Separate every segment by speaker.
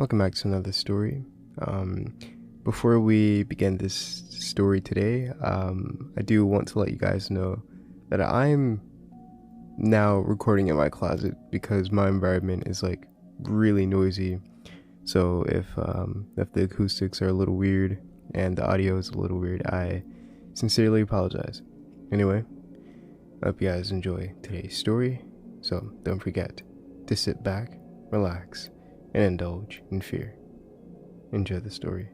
Speaker 1: Welcome back to another story. Before we begin this story today, I do want to let you guys know that I'm now recording in my closet because my environment is like really noisy. So if the acoustics are a little weird and the audio is a little weird, I sincerely apologize. Anyway, I hope you guys enjoy today's story. So don't forget to sit back, relax, and indulge in fear. Enjoy the story.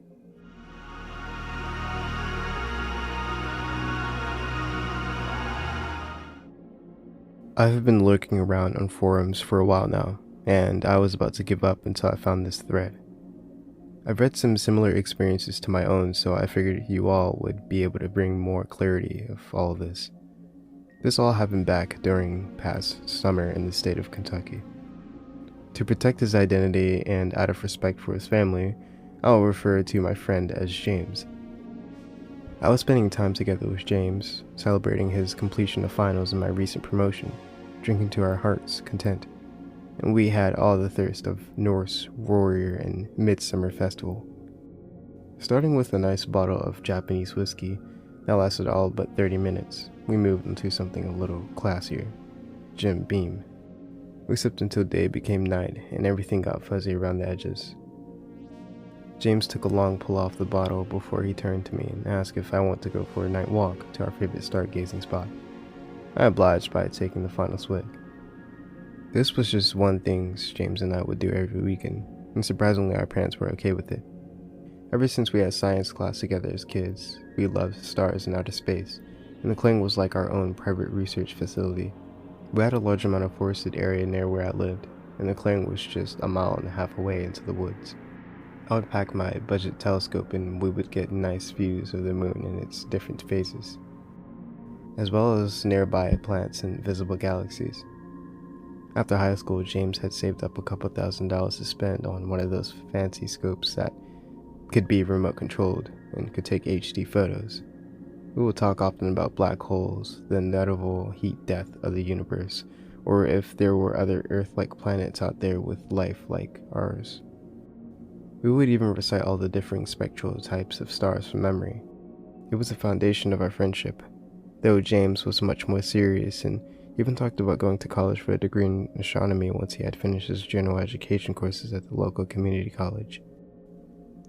Speaker 1: I've been lurking around on forums for a while now, and I was about to give up until I found this thread. I've read some similar experiences to my own, so I figured you all would be able to bring more clarity of all of this. This all happened back during past summer in the state of Kentucky. To protect his identity and out of respect for his family, I'll refer to my friend as James. I was spending time together with James, celebrating his completion of finals in my recent promotion, drinking to our heart's content, and we had all the thirst of Norse, warrior, and midsummer festival. Starting with a nice bottle of Japanese whiskey that lasted all but 30 minutes, we moved into something a little classier, Jim Beam. We sipped until day became night and everything got fuzzy around the edges. James took a long pull off the bottle before he turned to me and asked if I want to go for a night walk to our favorite stargazing spot. I obliged by taking the final swig. This was just one thing James and I would do every weekend, and surprisingly our parents were okay with it. Ever since we had science class together as kids, we loved stars and outer space, and the Cling was like our own private research facility. We had a large amount of forested area near where I lived, and the Cling was just a mile and a half away into the woods. I would pack my budget telescope and we would get nice views of the moon in its different phases, as well as nearby planets and visible galaxies. After high school, James had saved up a couple $1,000s to spend on one of those fancy scopes that could be remote controlled and could take HD photos. We would talk often about black holes, the inevitable heat death of the universe, or if there were other Earth-like planets out there with life like ours. We would even recite all the differing spectral types of stars from memory. It was the foundation of our friendship, though James was much more serious and even talked about going to college for a degree in astronomy once he had finished his general education courses at the local community college.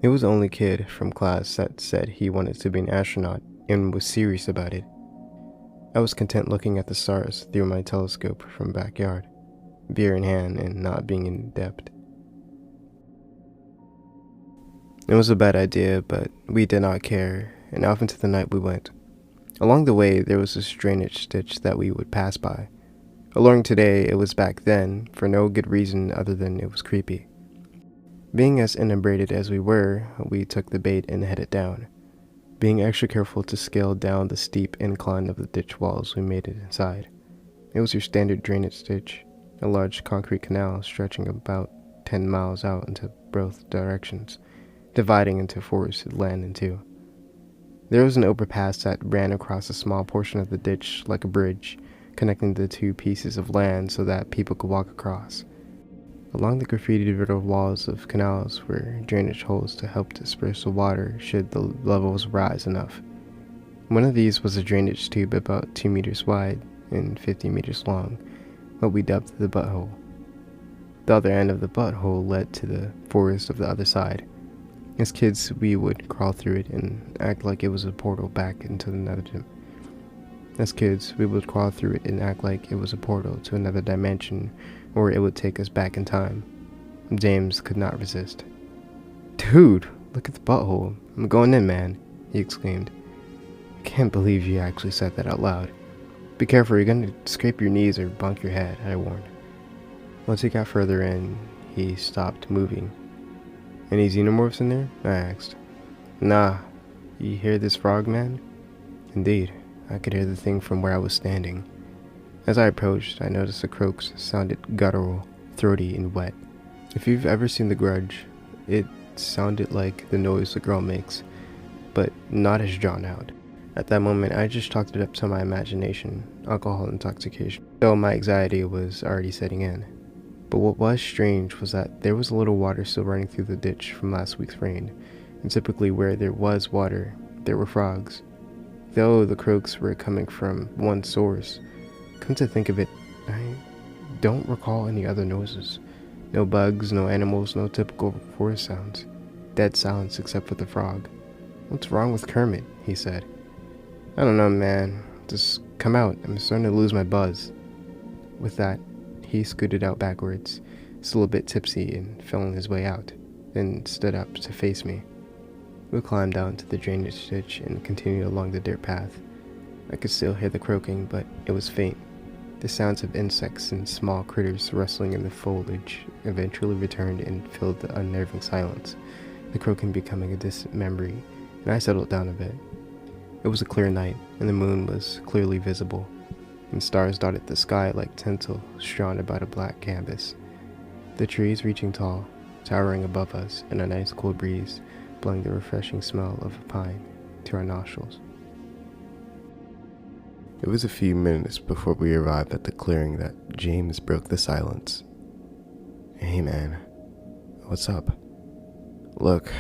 Speaker 1: He was the only kid from class that said he wanted to be an astronaut and was serious about it. I was content looking at the stars through my telescope from backyard, beer in hand and not being in debt. It was a bad idea, but we did not care, and off into the night we went. Along the way, there was this drainage ditch that we would pass by. Alluring today, it was back then, for no good reason other than it was creepy. Being as inebriated as we were, we took the bait and headed down. Being extra careful to scale down the steep incline of the ditch walls, we made it inside. It was your standard drainage ditch, a large concrete canal stretching about 10 miles out into both directions, dividing into forested land in two. There was an overpass that ran across a small portion of the ditch like a bridge, connecting the two pieces of land so that people could walk across. Along the graffitied walls of canals were drainage holes to help disperse the water should the levels rise enough. One of these was a drainage tube about 2 meters wide and 50 meters long, what we dubbed the butthole. The other end of the butthole led to the forest of the other side. As kids, we would crawl through it and act like it was a portal back into another dimension, or it would take us back in time. James could not resist. "Dude, look at the butthole. I'm going in, man," he exclaimed. "I can't believe you actually said that out loud. Be careful, you're going to scrape your knees or bunk your head," I warned. Once he got further in, he stopped moving. "Any xenomorphs in there?" I asked. "Nah. You hear this frog, man?" Indeed, I could hear the thing from where I was standing. As I approached, I noticed the croaks sounded guttural, throaty, and wet. If you've ever seen The Grudge, it sounded like the noise the girl makes, but not as drawn out. At that moment, I just chalked it up to my imagination, alcohol intoxication, though my anxiety was already setting in. But what was strange was that there was a little water still running through the ditch from last week's rain, and typically where there was water, there were frogs. Though the croaks were coming from one source, come to think of it, I don't recall any other noises. No bugs, no animals, no typical forest sounds. Dead silence except for the frog. "What's wrong with Kermit?" he said. "I don't know, man. Just come out. I'm starting to lose my buzz." With that, he scooted out backwards, still a bit tipsy and feeling his way out, then stood up to face me. We climbed down to the drainage ditch and continued along the dirt path. I could still hear the croaking, but it was faint. The sounds of insects and small critters rustling in the foliage eventually returned and filled the unnerving silence, the croaking becoming a distant memory, and I settled down a bit. It was a clear night, and the moon was clearly visible, and stars dotted the sky like tinsel strewn about a black canvas. The trees reaching tall, towering above us, and a nice cool breeze blowing the refreshing smell of a pine to our nostrils. It was a few minutes before we arrived at the clearing that James broke the silence. "Hey man, what's up? Look,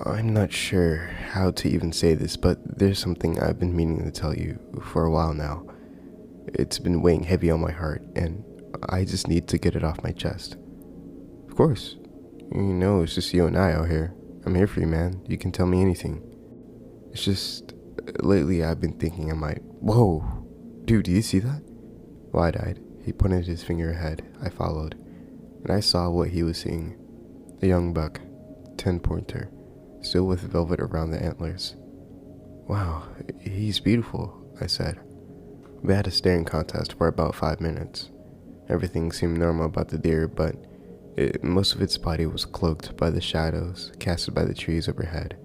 Speaker 1: I'm not sure how to even say this, but there's something I've been meaning to tell you for a while now. It's been weighing heavy on my heart, and I just need to get it off my chest." "Of course. It's just you and I out here. I'm here for you, man. You can tell me anything. It's just, lately I've been thinking I might..." "Whoa! Dude, do you see that?" Wide-eyed, he pointed his finger ahead. I followed, and I saw what he was seeing. A young buck, 10-pointer, still with velvet around the antlers. "Wow, he's beautiful," I said. We had a staring contest for about 5 minutes. Everything seemed normal about the deer, but most of its body was cloaked by the shadows casted by the trees overhead.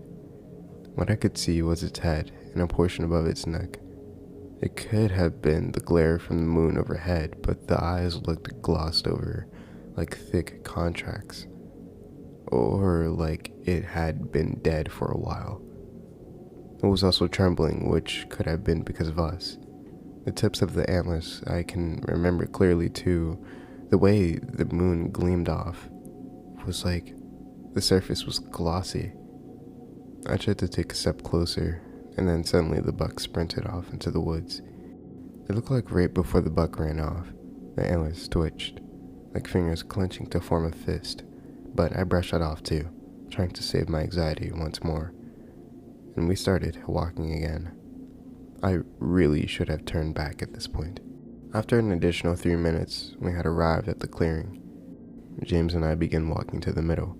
Speaker 1: What I could see was its head and a portion above its neck. It could have been the glare from the moon overhead, but the eyes looked glossed over like thick contracts, or like it had been dead for a while. It was also trembling, which could have been because of us. The tips of the antlers I can remember clearly too. The way the moon gleamed off was like the surface was glossy. I tried to take a step closer, and then suddenly the buck sprinted off into the woods. It looked like right before the buck ran off, the antlers twitched, like fingers clenching to form a fist, but I brushed that off too, trying to save my anxiety once more. And we started walking again. I really should have turned back at this point. After an additional 3 minutes, we had arrived at the clearing. James and I began walking to the middle.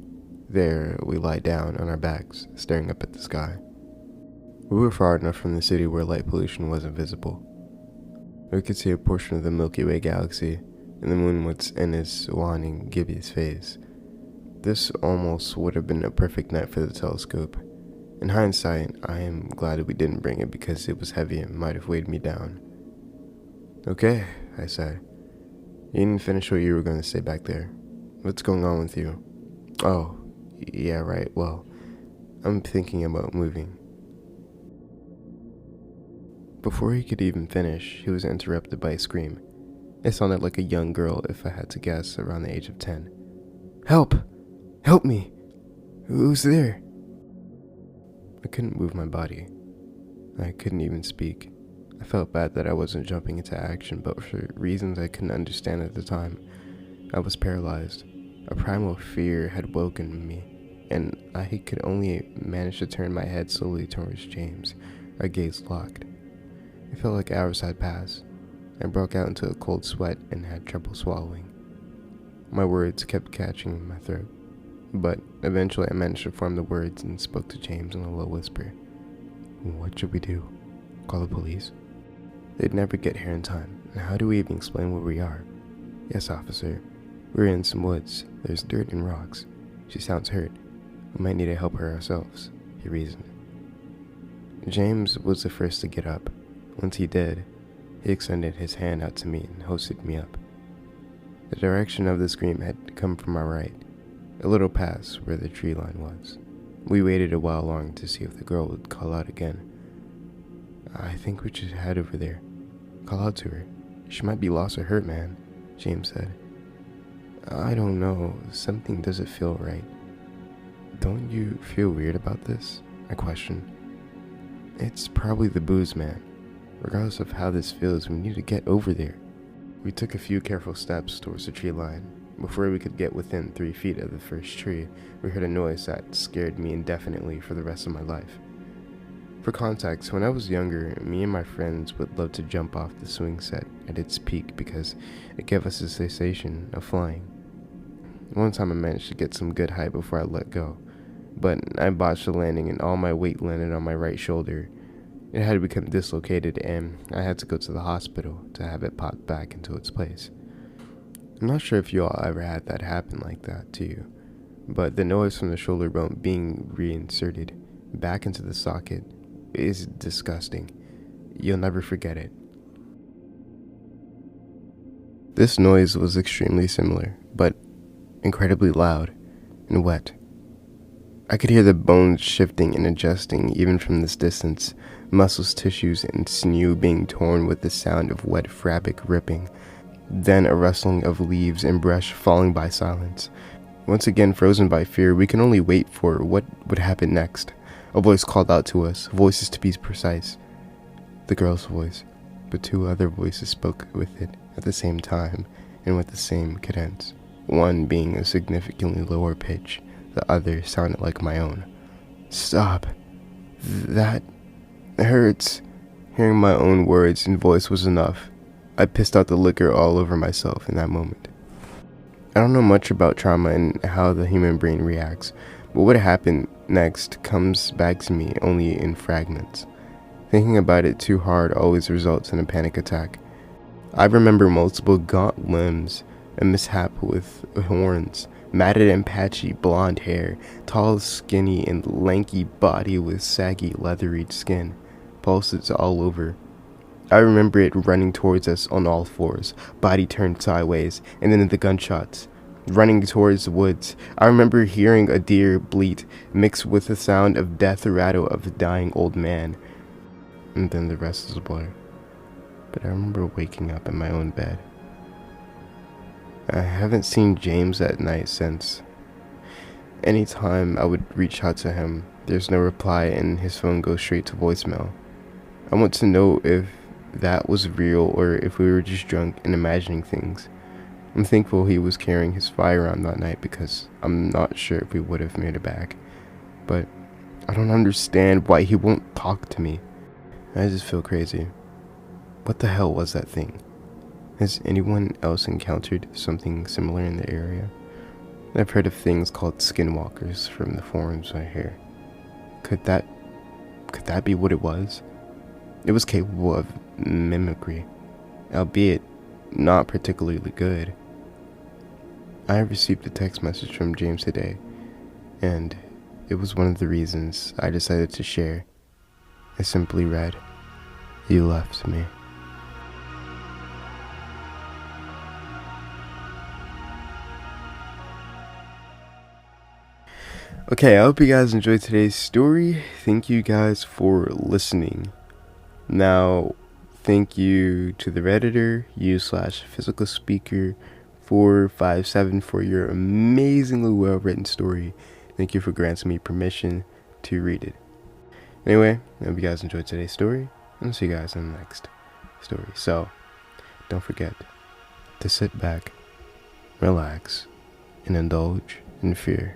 Speaker 1: There, we lay down on our backs, staring up at the sky. We were far enough from the city where light pollution wasn't visible. We could see a portion of the Milky Way galaxy, and the moon was in its waning, gibbous phase. This almost would have been a perfect night for the telescope. In hindsight, I am glad we didn't bring it because it was heavy and might have weighed me down. "Okay," I said. "You didn't finish what you were going to say back there. What's going on with you?" "Oh, yeah, right. Well, I'm thinking about moving." Before he could even finish, he was interrupted by a scream. It sounded like a young girl, if I had to guess, around the age of 10. "Help! Help me! Who's there?" I couldn't move my body. I couldn't even speak. I felt bad that I wasn't jumping into action, but for reasons I couldn't understand at the time, I was paralyzed. A primal fear had woken me, and I could only manage to turn my head slowly towards James, our gaze locked. It felt like hours had passed. I broke out into a cold sweat and had trouble swallowing. My words kept catching in my throat, but eventually I managed to form the words and spoke to James in a low whisper. "What should we do? Call the police?" "They'd never get here in time. How do we even explain where we are?" "Yes, officer. We're in some woods. There's dirt and rocks. She sounds hurt. We might need to help her ourselves," he reasoned. James was the first to get up. Once he did, he extended his hand out to me and hoisted me up. The direction of the scream had come from our right, a little past where the tree line was. We waited a while longer to see if the girl would call out again. "I think we should head over there. Call out to her. She might be lost or hurt, man," James said. I don't know, something doesn't feel right. Don't you feel weird about this? I questioned. It's probably the booze, man. Regardless of how this feels, we need to get over there. We took a few careful steps towards the tree line. Before we could get within 3 feet of the first tree, we heard a noise that scared me indefinitely for the rest of my life. For context, when I was younger, me and my friends would love to jump off the swing set at its peak because it gave us a sensation of flying. One time I managed to get some good height before I let go, but I botched the landing and all my weight landed on my right shoulder. It had become dislocated and I had to go to the hospital to have it popped back into its place. I'm not sure if you all ever had that happen like that to you, but the noise from the shoulder bone being reinserted back into the socket is disgusting. You'll never forget it. This noise was extremely similar, but incredibly loud and wet. I could hear the bones shifting and adjusting even from this distance, muscles, tissues, and sinew being torn with the sound of wet fabric ripping, then a rustling of leaves and brush falling by silence. Once again frozen by fear, we can only wait for what would happen next. A voice called out to us, voices to be precise. The girl's voice, but 2 other voices spoke with it at the same time and with the same cadence, one being a significantly lower pitch. The other sounded like my own. Stop. That hurts. Hearing my own words and voice was enough. I pissed out the liquor all over myself in that moment. I don't know much about trauma and how the human brain reacts, but what happened next comes back to me only in fragments. Thinking about it too hard always results in a panic attack. I remember multiple gaunt limbs, a mishap with horns, matted and patchy blonde hair, tall, skinny, and lanky body with saggy, leathery skin, pulses all over. I remember it running towards us on all fours, body turned sideways, and then the gunshots. Running towards the woods, I remember hearing a deer bleat, mixed with the sound of death rattle of a dying old man. And then the rest is a blur. But I remember waking up in my own bed. I haven't seen James at night since. Anytime I would reach out to him, there's no reply and his phone goes straight to voicemail. I want to know if that was real or if we were just drunk and imagining things. I'm thankful he was carrying his firearm that night because I'm not sure if we would have made it back. But I don't understand why he won't talk to me. I just feel crazy. What the hell was that thing? Has anyone else encountered something similar in the area? I've heard of things called Skinwalkers from the forums I hear. Could that be what it was? It was capable of mimicry, albeit not particularly good. I received a text message from James today, and it was one of the reasons I decided to share. I simply read, "You left me." Okay, I hope you guys enjoyed today's story. Thank you guys for listening. Now, thank you to the Redditor, u/physical speaker 457 for your amazingly well-written story. Thank you for granting me permission to read it. Anyway, I hope you guys enjoyed today's story, and I'll see you guys in the next story. So, don't forget to sit back, relax, and indulge in fear.